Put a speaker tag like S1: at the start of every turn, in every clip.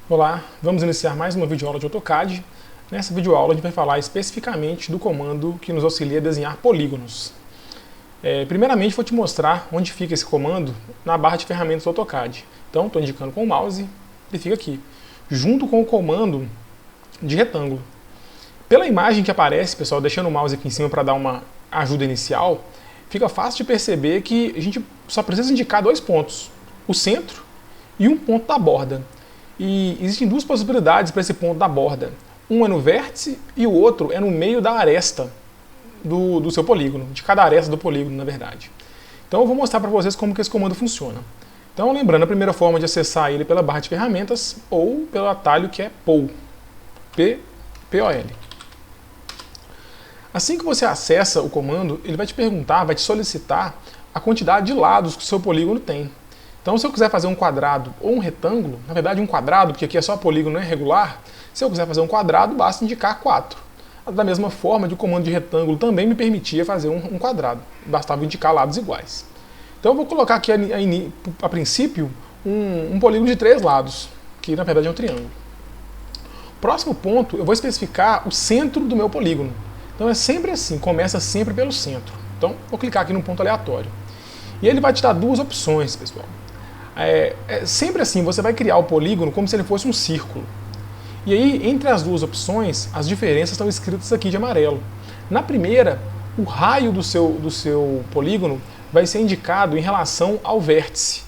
S1: Olá, vamos iniciar mais uma videoaula de AutoCAD. Nessa videoaula a gente vai falar especificamente do comando que nos auxilia a desenhar polígonos. Primeiramente vou te mostrar onde fica esse comando na barra de ferramentas do AutoCAD. Então estou indicando com o mouse, ele fica aqui, junto com o comando de retângulo. Pela imagem que aparece, pessoal, deixando o mouse aqui em cima para dar uma ajuda inicial, fica fácil de perceber que a gente só precisa indicar dois pontos, o centro e um ponto da borda. E existem duas possibilidades para esse ponto da borda. Um é no vértice e o outro é no meio da aresta do seu polígono, de cada aresta do polígono, na verdade. Então eu vou mostrar para vocês como que esse comando funciona. Então lembrando, a primeira forma de acessar ele é pela barra de ferramentas ou pelo atalho que é POL. P-O-L. Assim que você acessa o comando, ele vai te perguntar, vai te solicitar a quantidade de lados que o seu polígono tem. Então, se eu quiser fazer um quadrado ou um retângulo, na verdade um quadrado, porque aqui é só polígono irregular, se eu quiser fazer um quadrado, basta indicar 4. Da mesma forma, o comando de retângulo também me permitia fazer um quadrado, bastava indicar lados iguais. Então eu vou colocar aqui a princípio um polígono de 3 lados, que na verdade é um triângulo. Próximo ponto, eu vou especificar o centro do meu polígono. Então é sempre assim, começa sempre pelo centro. Então vou clicar aqui num ponto aleatório. E ele vai te dar duas opções, pessoal. Sempre assim, você vai criar o polígono como se ele fosse um círculo. E aí, entre as duas opções, as diferenças estão escritas aqui de amarelo. Na primeira, o raio do seu polígono vai ser indicado em relação ao vértice,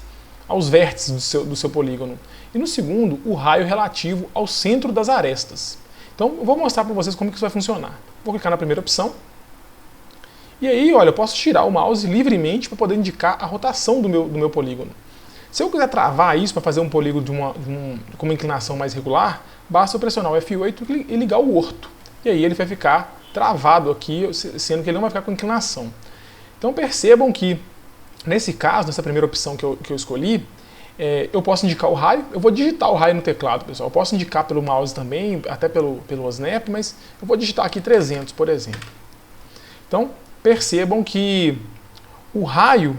S1: aos vértices do seu polígono. E no segundo, o raio relativo ao centro das arestas. Então, eu vou mostrar para vocês como que isso vai funcionar. Vou clicar na primeira opção. E aí, olha, eu posso tirar o mouse livremente para poder indicar a rotação do meu polígono. Se eu quiser travar isso para fazer um polígono com uma inclinação mais regular, basta eu pressionar o F8 e ligar o orto. E aí ele vai ficar travado aqui, sendo que ele não vai ficar com inclinação. Então percebam que, nesse caso, nessa primeira opção que eu escolhi, eu posso indicar o raio. Eu vou digitar o raio no teclado, pessoal. Eu posso indicar pelo mouse também, até pelo Snap, mas eu vou digitar aqui 300, por exemplo. Então percebam que o raio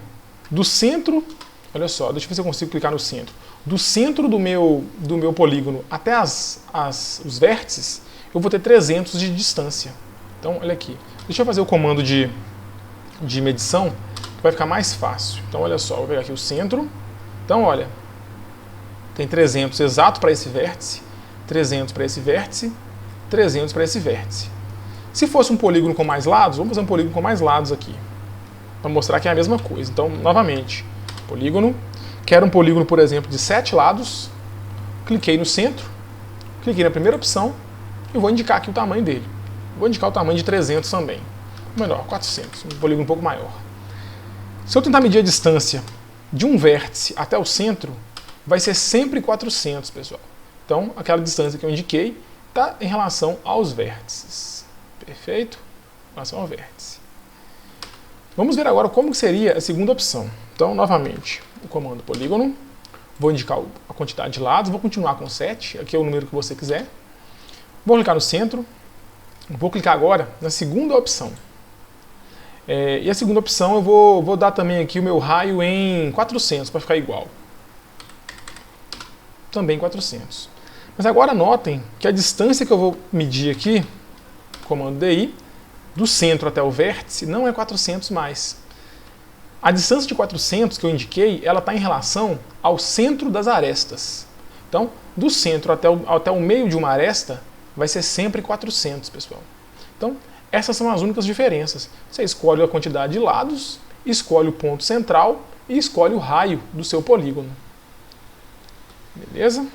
S1: do centro... Olha só, deixa eu ver se eu consigo clicar no centro. Do centro do meu polígono até os vértices, eu vou ter 300 de distância. Então, olha aqui. Deixa eu fazer o comando de medição, que vai ficar mais fácil. Então, olha só, vou pegar aqui o centro. Então, olha, tem 300 exato para esse vértice, 300 para esse vértice, 300 para esse vértice. Se fosse um polígono com mais lados, vamos fazer um polígono com mais lados aqui, para mostrar que é a mesma coisa. Então, novamente, polígono. Quero um polígono, por exemplo, de 7 lados. Cliquei no centro, cliquei na primeira opção e vou indicar aqui o tamanho dele. Vou indicar o tamanho de 300 também. Menor, 400, um polígono um pouco maior. Se eu tentar medir a distância de um vértice até o centro, vai ser sempre 400, pessoal. Então, aquela distância que eu indiquei está em relação aos vértices. Perfeito? Em relação ao vértice. Vamos ver agora como seria a segunda opção. Então, novamente, o comando polígono, vou indicar a quantidade de lados, vou continuar com 7, aqui é o número que você quiser. Vou clicar no centro, vou clicar agora na segunda opção. E a segunda opção eu vou dar também aqui o meu raio em 400, para ficar igual. Também 400. Mas agora notem que a distância que eu vou medir aqui, comando DI, do centro até o vértice, não é 400 mais. A distância de 400 que eu indiquei, ela está em relação ao centro das arestas. Então, do centro até o meio de uma aresta, vai ser sempre 400, pessoal. Então, essas são as únicas diferenças. Você escolhe a quantidade de lados, escolhe o ponto central e escolhe o raio do seu polígono. Beleza?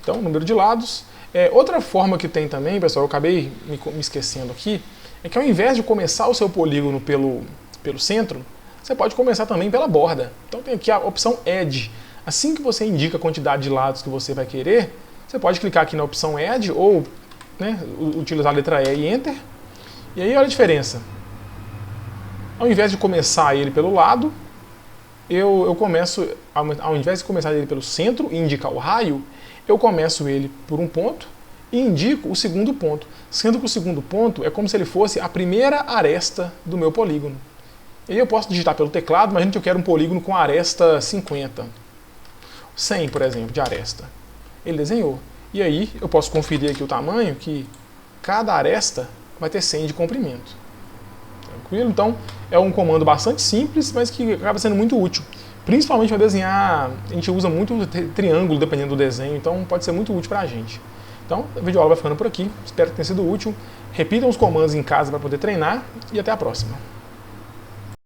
S1: Então, número de lados. Outra forma que tem também, pessoal, eu acabei me esquecendo aqui, é que ao invés de começar o seu polígono pelo centro, você pode começar também pela borda. Então tem aqui a opção Add. Assim que você indica a quantidade de lados que você vai querer, você pode clicar aqui na opção Add ou utilizar a letra E e Enter. E aí olha a diferença. Ao invés de começar ele pelo lado, eu começo, ao invés de começar ele pelo centro e indicar o raio, eu começo ele por um ponto e indico o segundo ponto, sendo que o segundo ponto é como se ele fosse a primeira aresta do meu polígono. E aí eu posso digitar pelo teclado, mas eu quero um polígono com aresta 50. 100, por exemplo, de aresta. Ele desenhou. E aí eu posso conferir aqui o tamanho, que cada aresta vai ter 100 de comprimento. Tranquilo? Então é um comando bastante simples, mas que acaba sendo muito útil. Principalmente para desenhar, a gente usa muito triângulo dependendo do desenho, então pode ser muito útil para a gente. Então, a videoaula vai ficando por aqui, espero que tenha sido útil. Repitam os comandos em casa para poder treinar e até a próxima.